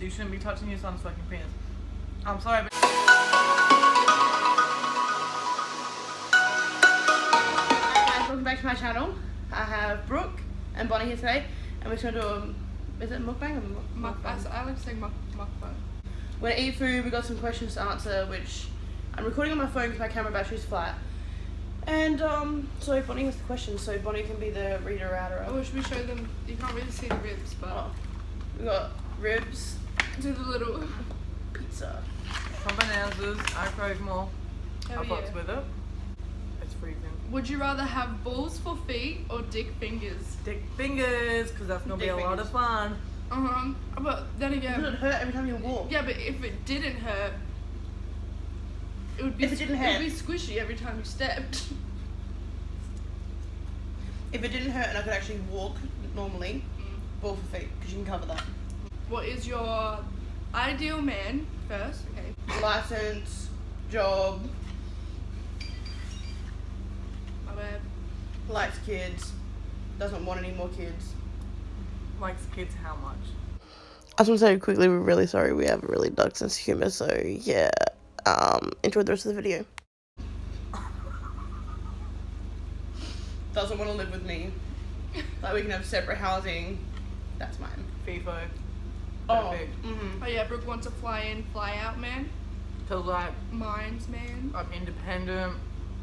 You shouldn't be touching your son's fucking penis. I'm sorry, but... Hi guys, welcome back to my channel. I have Brooke and Bonnie here today, and we're just gonna do a, is it mukbang or mukbang? I like saying mukbang. We're gonna eat food. We got some questions to answer, which I'm recording on my phone because my camera battery's flat. And so Bonnie has the questions, so Bonnie can be the reader outer. Oh, should we show them? You can't really see the ribs, but we got ribs. do the little Pizza. Combinanzas, I crave more. Hell I fucked yeah. with it. It's freezing. Would you rather have balls for feet or dick fingers? Dick fingers, because that's gonna be a lot of fun. But then again, Does it hurt every time you walk? yeah, but if it didn't hurt, it would be. If it didn't hurt. it would be squishy every time you stepped. If it didn't hurt and I could actually walk normally, ball for feet, because you can cover that. What is your ideal man first? Okay. License, job, My bad. likes kids, doesn't want any more kids. Likes kids how much? I just want to say quickly, we're really sorry. We have a really dark sense of humour, so yeah. Enjoy the rest of the video. Doesn't want to live with me. Like we can have separate housing. That's mine. FIFO. Oh. Perfect. Mm-hmm. Oh yeah, Brooke wants a fly in, fly out man. Cause like, Mine's man. I'm independent.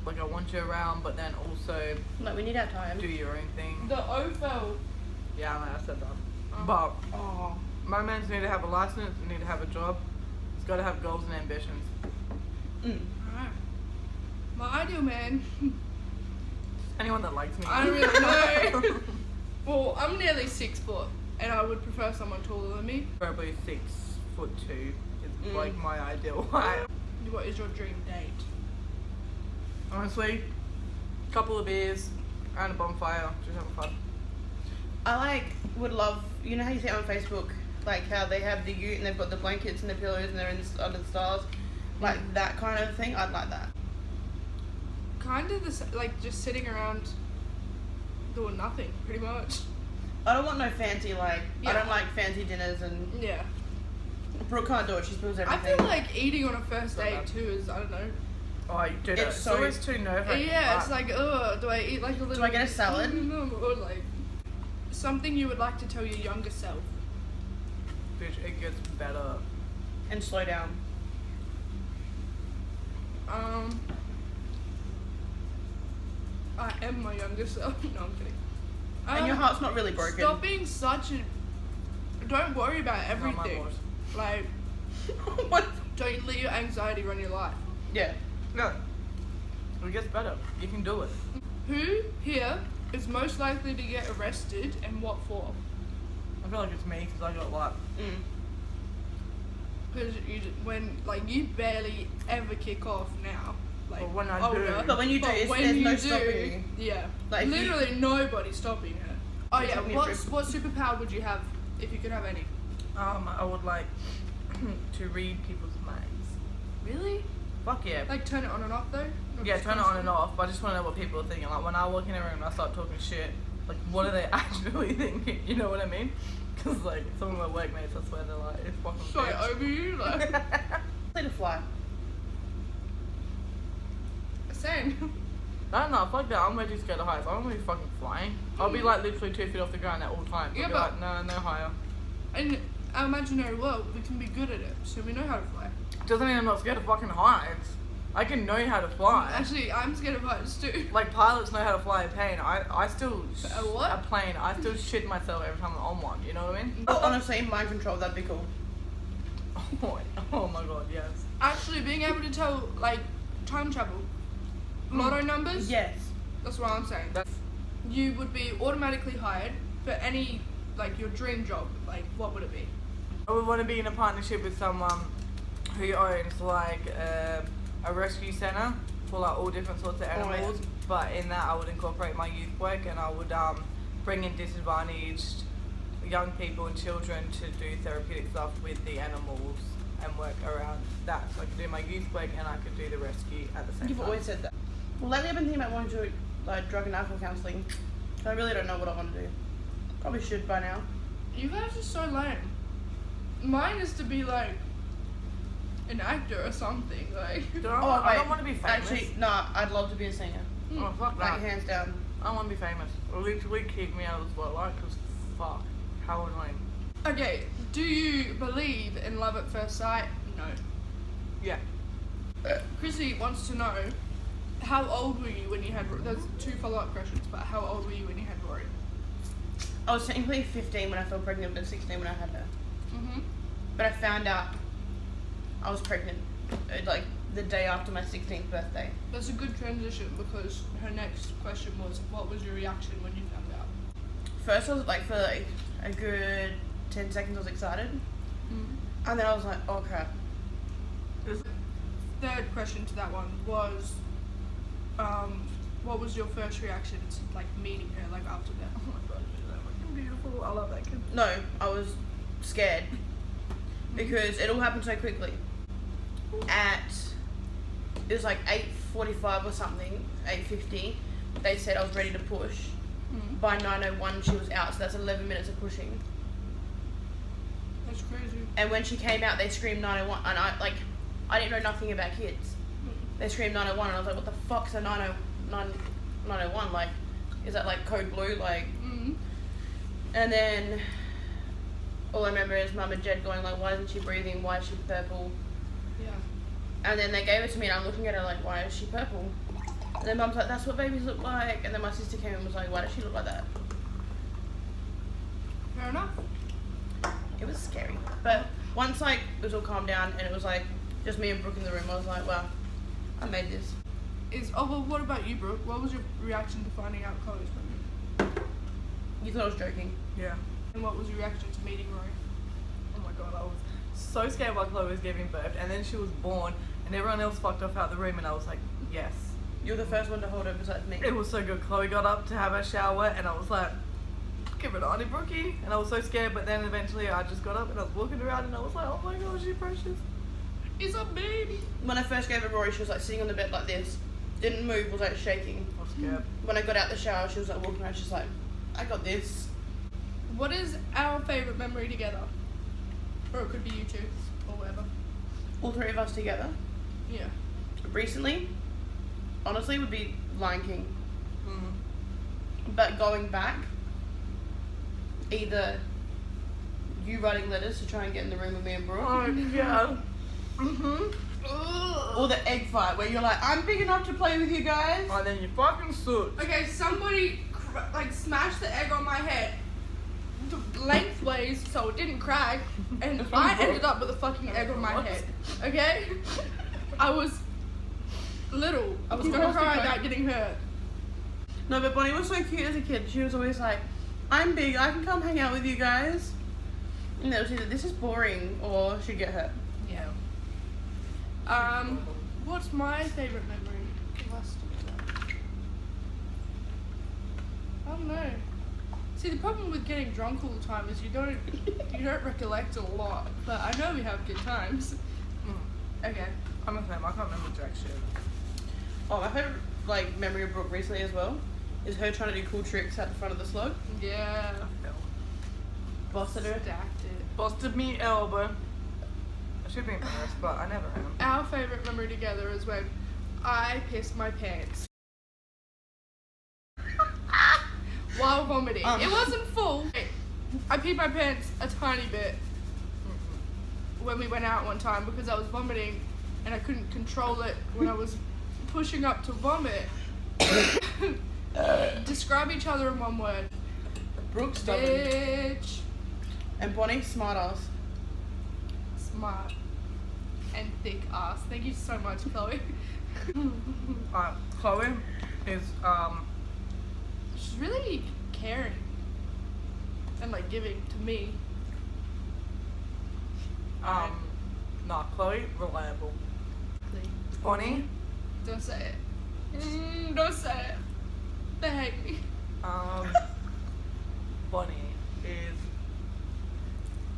Like I want you around, but then also Like we need our time. do your own thing. The OFL. Yeah, I know, I said that. Oh. But Oh. my man's need to have a license, need to have a job. He's got to have goals and ambitions. Alright. My ideal man. Anyone that likes me. I don't really know. Well, I'm nearly 6 foot, and I would prefer someone taller than me. Probably 6'2" is like my ideal height. What is your dream date? Honestly, couple of beers and a bonfire, just having fun. I would love, you know how you see it on Facebook, like how they have the ute and they've got the blankets and the pillows and they're under the stars, like that kind of thing. I'd like that. Kind of like just sitting around doing nothing, pretty much. I don't want no fancy I Yeah. don't like fancy dinners, and Yeah. Brooke can't do it. She spills I everything. feel like eating on a first So date bad. too is, I don't know. Oh, you did It's it. so- It's always too nerve-wracking. Yeah, it's like, do I eat like a little... I get a salad? No, or like... Something you would like to tell your younger self. Bitch, it gets better. And slow down. I am my younger self. No, I'm kidding. And your heart's not really broken. Stop being such a... Don't worry about Oh my everything. lord. Like, What? don't let your anxiety run your life. Yeah. No. It gets better. You can do it. Who here is most likely to get arrested and what for? I feel like it's me because I got like... Because you barely ever kick off now. Like, But when I older. do- But when you do, But when there's no you stopping you. Yeah. Like, if you- literally nobody's stopping her. Oh You're yeah, talking what about- superpower would you have if you could have any? I would like to read people's minds. Really? Fuck yeah. Like turn it on and off though? Or Yeah, just turn it on and constantly? off, but I just want to know what people are thinking. Like, when I walk in a room and I start talking shit, like, what are they actually thinking? You know what I mean? Because, like, some of my workmates, I swear, they're like, it's fucking Sorry, bitch. over you? Like, Play to fly. same. I don't know, fuck that. I'm way too scared of heights. I don't want to be fucking flying. I'll be, like, literally 2 feet off the ground at all times. I'll Yeah, be but- like, no higher. In our imaginary world, we can be good at it, so we know how to fly. Doesn't mean I'm not scared of fucking heights. I can know how to fly. Actually, I'm scared of heights too. Like, pilots know how to fly a plane. I still... A what? A plane. I still shit myself every time I'm on one. You know what I mean? Oh, honestly, mind control, that'd be cool. Oh my god, yes. Actually, being able to tell, like, time travel, lotto numbers, Yes. that's what I'm saying. That's... You would be automatically hired for any, like, your dream job. Like, what would it be? I would want to be in a partnership with someone who owns like a rescue centre for like all different sorts of animals. yeah. But in that, I would incorporate my youth work, and I would bring in disadvantaged young people and children to do therapeutic stuff with the animals and work around that. So I could do my youth work and I could do the rescue at the same You've time. always said that. Well, lately I've been thinking about wanting to do like drug and alcohol counselling. I really don't know what I want to do. Probably should by now. You guys are so lame. Mine is to be like an actor or something. Like, I don't want to be famous. Actually, no, I'd love to be a singer. Oh, fuck Like, that. hands down. I want to be famous. Literally keep me out of the spotlight because fuck, how annoying. okay, do you believe in love at first sight? No. Yeah. Chrissy wants to know, how old were you when you had? There's 2 follow-up questions, but how old were you when you had Rory? I was technically 15 when I fell pregnant, but 16 when I had her. Mhm. But I found out I was pregnant like the day after my 16th birthday. That's a good transition because her next question was, what was your reaction when you found out? First, I was like, for like a good 10 seconds, I was excited, and then I was like, oh crap. Third question to that one was, what was your first reaction to like meeting her, like after that? Oh my god, she's so fucking beautiful. I love that kid. No, I was scared because it all happened so quickly. It was like 8:45 or something, 8:50. They said I was ready to push. By 9:01 she was out, so that's 11 minutes of pushing. That's crazy. And when she came out, they screamed 9:01, and I didn't know nothing about kids. They screamed 9:01, and I was like, what the fuck's a 9:01? Like, is that like code blue? Like, and then all I remember is Mum and Jed going like, why isn't she breathing? Why is she purple? Yeah. And then they gave it to me, and I'm looking at her like, why is she purple? And then Mum's like, that's what babies look like. And then my sister came and was like, why does she look like that? Fair enough. It was scary. But once like it was all calmed down and it was like just me and Brooke in the room, I was like, wow, I made this. Well, what about you, Brooke? What was your reaction to finding out Chloe's pregnant? You thought I was joking? Yeah. And what was your reaction to meeting Rory? Oh my god, I was so scared while Chloe was giving birth, and then she was born, and everyone else fucked off out the room, and I was like, yes. You're the first one to hold her besides me. It was so good. Chloe got up to have her shower, and I was like, give it on, Brookie. And I was so scared, but then eventually I just got up and I was walking around, and I was like, oh my god, she's precious. It's a baby. When I first gave her Rory, she was like sitting on the bed like this, didn't move, was like shaking. I was scared. When I got out the shower, she was like walking around, she's like, I got this. What is our favourite memory together? Or it could be you two, or whatever. All 3 of us together. Yeah. Recently, honestly, would be Lion King. Mm. But going back, either you writing letters to try and get in the room with me and Brooke, Oh, yeah. Mm-hmm. or the egg fight where you're like, I'm big enough to play with you guys. And then you fucking suit. Okay, somebody like smashed the egg on my head lengthways so it didn't crack, and I ended up with a fucking egg on my head. Okay? I was little. I was gonna cry about getting hurt. No, but Bonnie was so cute as a kid. She was always like, I'm big, I can come hang out with you guys. And it was either this is boring or she'd get hurt. Yeah. What's my favourite memory of us together? I don't know. See, the problem with getting drunk all the time is you don't recollect a lot. But I know we have good times. Okay. I'm the same. I can't remember jack shit. Oh, my favourite like memory of Brooke recently as well is her trying to do cool tricks at the front of the slug. Yeah. Busted her. Stacked it. Busted me elbow. I should be embarrassed, but I never am. Our favourite memory together is when I pissed my pants. While vomiting. It wasn't full. I peed my pants a tiny bit when we went out one time because I was vomiting and I couldn't control it when I was pushing up to vomit. Describe each other in one word. Brooke stubborn. Bitch. And Bonnie smart ass. Smart. And thick ass. Thank you so much, Chloe. Chloe is She's really caring. And like giving to me. nah, Chloe reliable. Please. Bonnie, Don't say it. Don't say it. They hate me. Bonnie is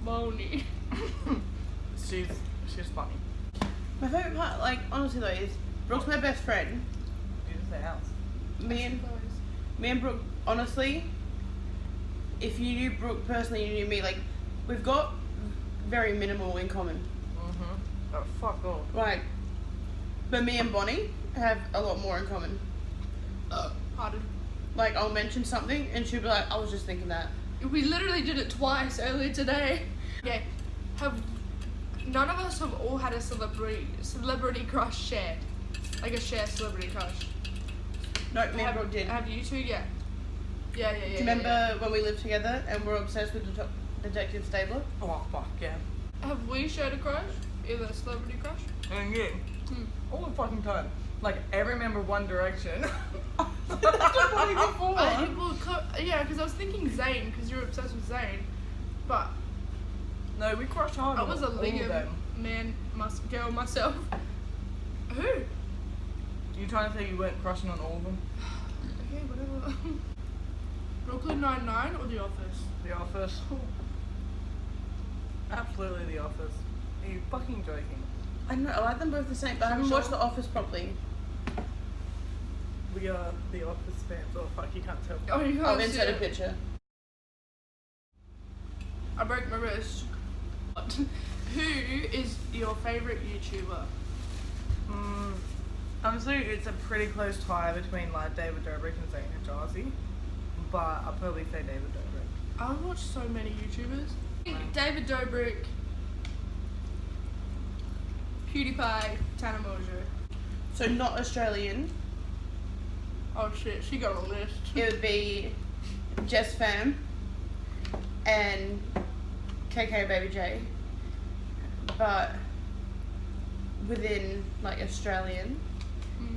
Bonnie. she's funny. My favourite part, like, honestly though, is Brooke's my best friend. You just say else. Me and Brooke, honestly, if you knew Brooke personally, you knew me, like, we've got very minimal in common. Oh, fuck off. Like, but me and Bonnie have a lot more in common. Pardon. Like, I'll mention something and she'll be like, I was just thinking that. We literally did it twice earlier today. Okay, none of us have all had a celebrity crush shared, like a shared celebrity crush. No, me and Brooke did. Have you two? Yeah. Yeah. Do you remember when we lived together and we're obsessed with Detective Stabler? Oh, fuck, yeah. Have we shared a crush? Either a celebrity crush? And yeah. All the fucking time. Like, every member of One Direction. Yeah, because I was thinking Zayn, because you're obsessed with Zayn. But No, we crushed hard I on was a all of Liam them. girl myself. Who? You trying to say you weren't crushing on all of them? Okay, whatever. Brooklyn Nine-Nine or The Office? The Office. Absolutely The Office. Are you fucking joking? I don't know, I like them both the same, but I haven't watched The Office properly. We are The Office fans. Oh, fuck, you can't tell. Oh, you can't I'll see insert a it. picture. I broke my wrist. Who is your favourite YouTuber? Honestly, it's a pretty close tie between like David Dobrik and Zayn Hijazi, but I'll probably say David Dobrik. I watch so many YouTubers. David Dobrik, PewDiePie, Tana Mojo. So not Australian. Oh shit, she got a list. It would be Jess Fam and KK Baby J. But within like Australian,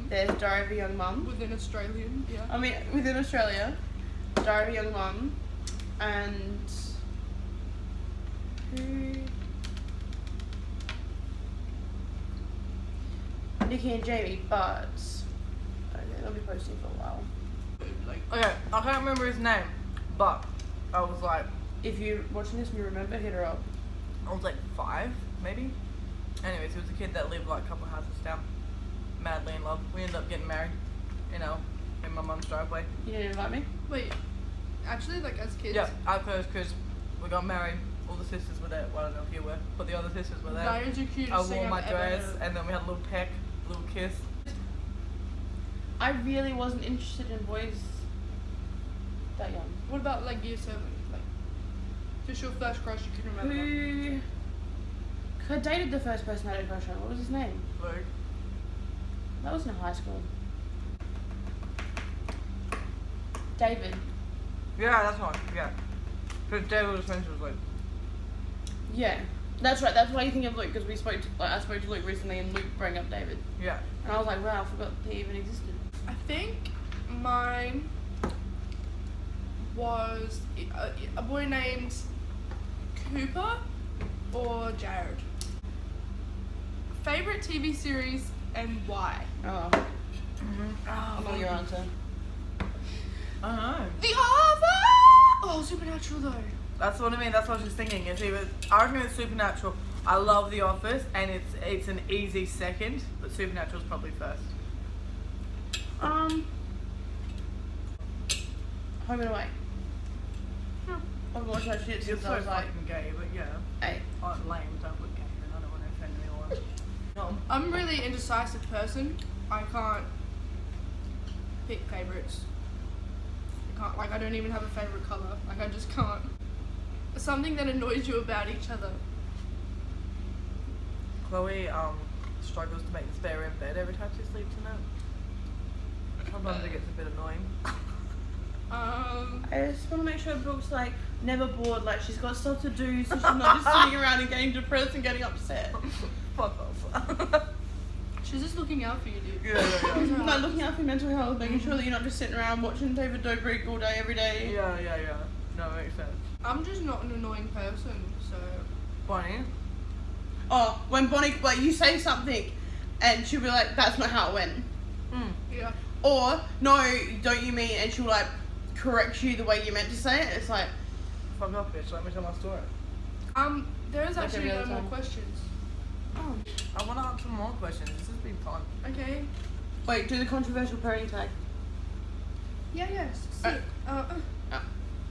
there's Diary of a Young Mum. Within Australian, yeah. I mean, within Australia, Diary of a Young Mum, and who? Nikki and Jamie, but okay, they'll be posting for a while. Like, Okay, I can't remember his name, but I was like, If you're watching this and you remember, hit her up. I was like 5, maybe. Anyways, he was a kid that lived like a couple houses down, madly in love. We ended up getting married, you know, in my mum's driveway. You didn't invite me? wait, actually, like as kids? Yeah, at first, because we got married, all the sisters were there. Well, I don't know if you were, but the other sisters were there. That is the cutest I thing wore my I've ever dress, heard. and then we had a little peck, a little kiss. I really wasn't interested in boys that young. What about like year 7? Like, just your first crush you can remember? Who? 'Cause I dated the first person I had a crush on. What was his name? Luke. That was in high school. David. Yeah, that's one. Yeah, because David was friends with Luke. Yeah, that's right. That's why you think of Luke, because we spoke. I spoke to Luke recently, and Luke brought up David, Yeah. and I was like, wow, I forgot he even existed. I think mine was a boy named Cooper or Jared. Favorite TV series and why? Oh, I know your answer. I don't know. The Office! Oh, Supernatural though. That's what I mean. That's what I was just thinking. It's either I reckon it's Supernatural. I love The Office, and it's an easy second, but Supernatural's probably first. Home and Away. I've watched that shit You're since so I was like fucking gay, but yeah. 8. Oh, lame. Don't look gay. I don't want to offend anyone. No. I'm a really indecisive person. I can't pick favorites. I don't even have a favorite color. Like, I just can't. Something that annoys you about each other. Chloe struggles to make the spare room bed every time she sleeps in it. Sometimes it gets a bit annoying. I just want to make sure Brooke's like never bored, like she's got stuff to do, so she's not just sitting around and getting depressed and getting upset. Fuck off. She's just looking out for you, dude. Yeah. Like looking out for your mental health, making sure that you're not just sitting around watching David Dobrik all day, every day. Yeah. No, it makes sense. I'm just not an annoying person, so. Bonnie? Oh, when Bonnie, like you say something, and she'll be like, "That's not how it went," Yeah. or "No, don't you mean?" and she'll like correct you the way you meant to say it. It's like, Fuck off, bitch. Let me tell my story. There is Like actually every no other more time. questions. oh, I want to answer more questions. This has been fun. Okay. wait, do the controversial parenting tag. Yes. Sick.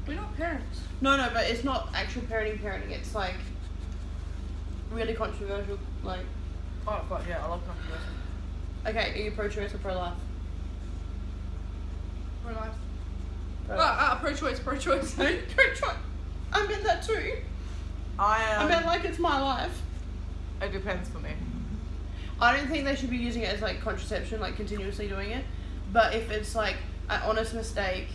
We're not parents. No, but it's not actual parenting. It's like really controversial. Like, Oh fuck yeah, I love controversy. okay, are you pro-choice or pro-life? Pro-life. Pro-life. Pro-choice. Pro-choice. Pro-choice. I meant that too. I meant like it's my life. It depends for me. I don't think they should be using it as like contraception, like continuously doing it. But if it's like an honest mistake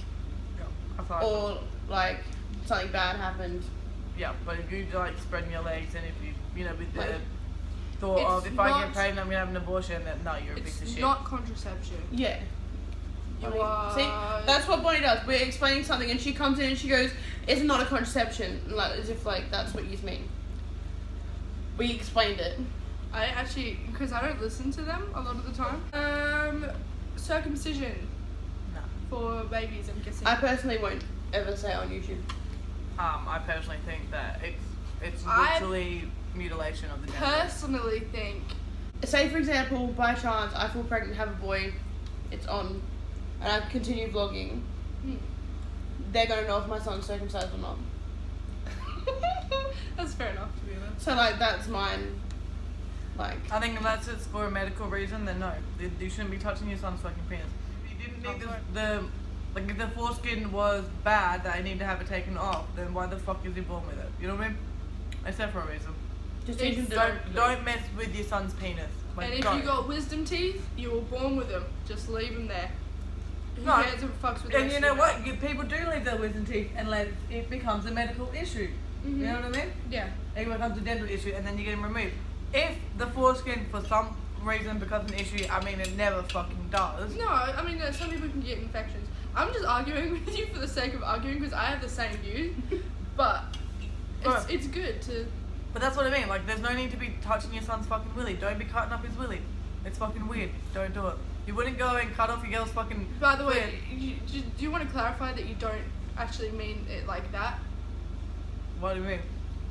Yeah, I thought. or like something bad happened, Yeah, but if you like spreading your legs and if you know, with the Like, thought of it's if I not- get pregnant, I'm gonna have an abortion, then no, you're a piece of It's shit. not contraception. yeah. You I mean, are. see, that's what Bonnie does. We're explaining something and she comes in and she goes, "It's not a contraception," like as if like that's what you mean. We explained it. I actually, because I don't listen to them a lot of the time. Circumcision No. for babies, I'm guessing. I personally won't ever say it on YouTube. I personally think that it's I literally mutilation of the gender. personally think Say for example, by chance I feel pregnant, have a boy, it's on, and I continue vlogging. They're gonna know if my son's circumcised or not. that's fair enough, to be honest. So like that's mine. Like I think unless it's for a medical reason, then no, you shouldn't be touching your son's fucking penis. If you didn't need the like if the foreskin was bad that I need to have it taken off, then why the fuck is he born with it? You know what I mean? It's there for a reason. just It's teach them to Don't mess with your son's penis. Like, And if don't. you got wisdom teeth, you were born with them. Just leave them there. Who No. cares if it fucks with the And rest you of know your what? mouth? People do leave their wisdom teeth unless it becomes a medical issue. Mhm. You know what I mean? Yeah. It becomes a dental issue and then you get them removed. If the foreskin for some reason becomes an issue, I mean it never fucking does. No, I mean, some people can get infections. I'm just arguing with you for the sake of arguing because I have the same views. But Right. it's good to. But that's what I mean. Like, there's no need to be touching your son's fucking willy. Don't be cutting up his willy. It's fucking weird. Don't do it. You wouldn't go and cut off your girl's fucking. By the way, clit. do you want to clarify that you don't actually mean it like that? What do you mean?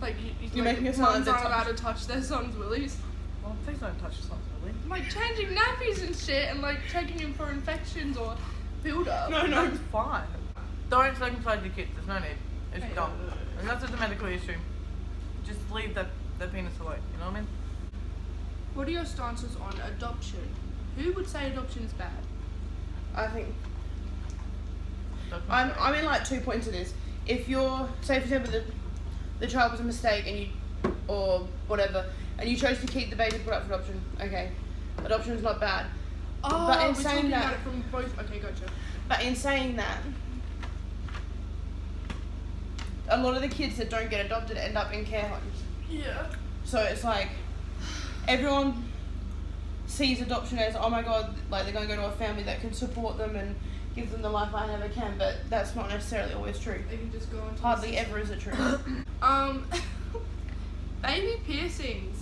Like You're like making it sound mums like aren't they're allowed to touch their son's willies. Well, please don't touch your son's willy. Like changing nappies and shit, and like checking him for infections or build-up. No, no. That's fine. Don't circumcise your kids. There's no need. It's dumb. Unless it's a medical issue, just leave the penis away. You know what I mean? What are your stances on adoption? Who would say adoption is bad? I think Don't I'm in like 2 points of this. If you're, say for example, the child was a mistake and you, or whatever, and you chose to keep the baby put up for adoption, okay, adoption is not bad. Oh, But in we're saying talking that- about it from both. Okay, gotcha. But in saying that, a lot of the kids that don't get adopted end up in care homes. Yeah. So it's like everyone sees adoption as, oh my god, like they're going to go to a family that can support them and give them the life I never can, but that's not necessarily always true. They can just go into. Hardly ever is it true. Baby piercings.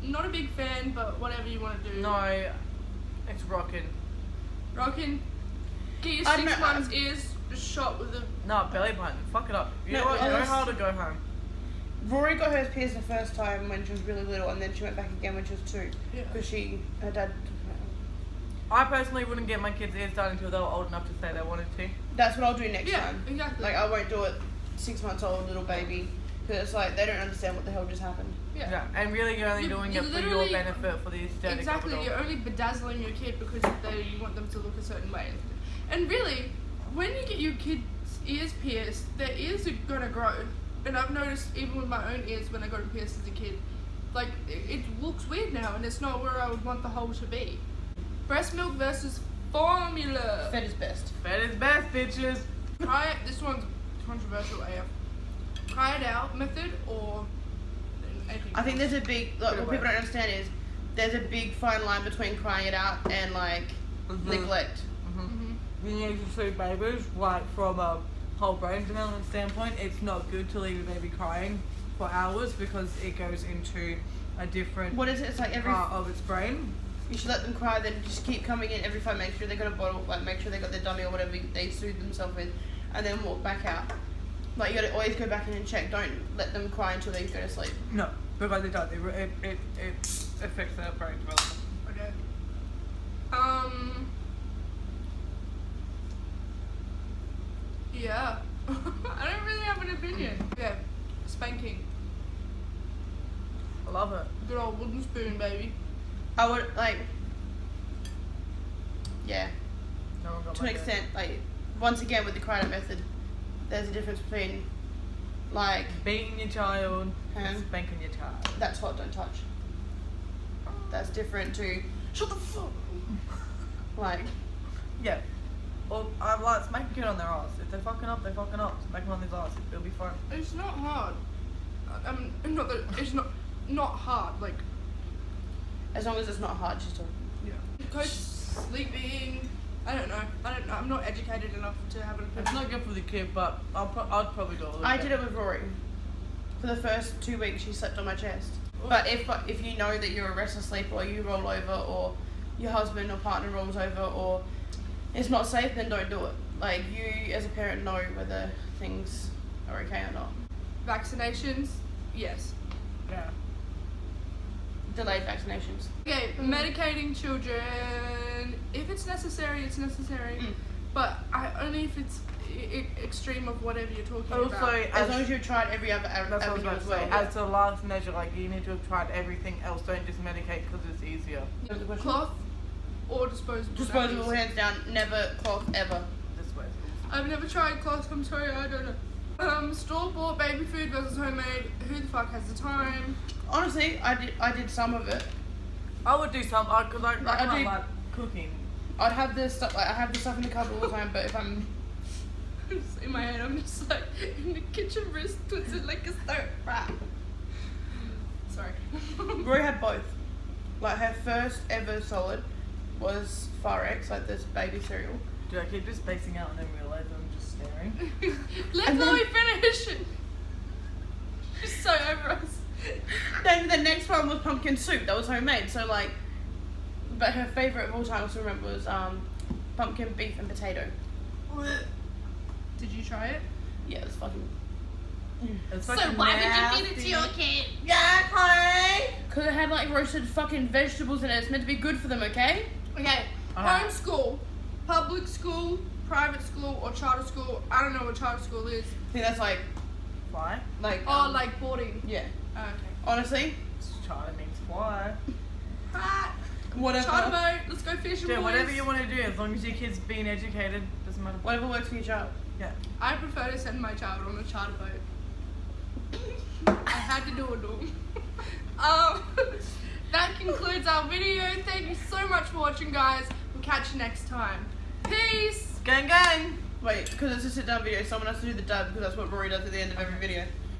Not a big fan, but whatever you want to do. No, it's rocking. Rockin'. Get your I 6 don't- months ears shot with a. No, belly button. Fuck it up. You No, know what? Go honest- hard or go home. Rory got hers pierced the first time when she was really little, and then she went back again when she was 2 Yeah. because her dad took her out. I personally wouldn't get my kids' ears done until they were old enough to say they wanted to. That's what I'll do next Yeah, time. exactly. Like I won't do it 6 months old little baby because it's like they don't understand what the hell just happened. Yeah. And really you're only You- doing you it for your literally- benefit, for the aesthetic Exactly, of it you're all. only bedazzling your kid because you want them to look a certain way. And really, when you get your kids' ears pierced, their ears are gonna grow. And I've noticed even with my own ears when I got them pierced as a kid, like it looks weird now, and it's not where I would want the hole to be. Breast milk versus formula. Fed is best. Fed is best, bitches. This one's controversial AF. Cry it out method or anything I think else? there's a big, like, Bit of what people both. don't understand is there's a big fine line between crying it out and like neglect. You need to see babies, like from a whole brain development standpoint, it's not good to leave a baby crying for hours because it goes into a different What is it? It's like every, part of its brain. you should let them cry, then just keep coming in every 5, make sure they got a bottle, like make sure they got their dummy or whatever they soothe themselves with, and then walk back out. Like you gotta always go back in and check, don't let them cry until they go to sleep. No, because it does. It affects their brain development. Okay. Yeah. I don't really have an opinion. Yeah. Spanking. I love it. Good old wooden spoon, baby. I would like. Yeah. No one got To my an food. extent, like once again with the cry-out method, there's a difference between like Beating your child, and spanking your child. that's hot, don't touch. That's different to shut the fuck. Like Yeah. Or I like smack a kid on their ass. If they're fucking up, they're fucking up. Smack them on their ass. It'll be fine. It's not hard. Not that it's not hard. Like, as long as it's not hard, just talk. yeah. Coach sleeping. I don't know. I'm not educated enough to have an It's opinion. not good for the kid, but I'd probably do it. A little I bit. did it with Rory. For the first 2 weeks, she slept on my chest. But if you know that you're a restless sleeper, or you roll over, or your husband or partner rolls over, or it's not safe, then don't do it. Like, you as a parent know whether things are okay or not. Vaccinations, yes. Yeah. Delayed vaccinations. Okay, medicating children. If it's necessary, it's necessary. But only if it's extreme of whatever you're talking Also, about. As long as you've tried every other that's what I was avenue about as to well. say. As a last measure, like you need to have tried everything else. Don't just medicate because it's easier. What was the question? Cloth or disposable. Disposable, nappies. hands down, never cloth ever. This way. I've never tried cloth. I'm sorry, I don't know. Store-bought baby food versus homemade. Who the fuck has the time? Honestly, I did some of it. I would do some. I could like. I I can't do- like cooking. I'd have this stuff, like I have the stuff in the cupboard all the time, but if I'm In my head, I'm just like in the kitchen, wrist twisted like a start. Sorry. Rory had both. Like her first ever solid was Farex, like this baby cereal. Do I keep just spacing out and then realize I'm just staring? Let And then- Chloe finish. She's so over us. Then the next one was pumpkin soup. That was homemade. So like, but her favorite of all time, I still remember, was pumpkin beef and potato. Did you try it? Yeah, it was fucking. It's So fucking why would you nasty. feed it to your kid? Yeah, Chloe. Cause it had like roasted fucking vegetables in it. It's meant to be good for them, okay? Okay, Uh-huh. homeschool, public school, private school, or charter school. I don't know what charter school is. I think that's like Fly. Oh, like boarding. yeah. Oh, okay. Honestly, Charter means fly. Right. whatever. Charter boat. Let's go fishing. Do boys. whatever you want to do, as long as your kid's being educated. Doesn't matter. Whatever works for your child. Yeah. I prefer to send my child on a charter boat. I had to do it, though. That concludes our video. Thank you so much for watching, guys. We'll catch you next time. Peace. Gang gang. Wait, because it's a sit down video, someone has to do the dub because that's what Rory does at the end of every video.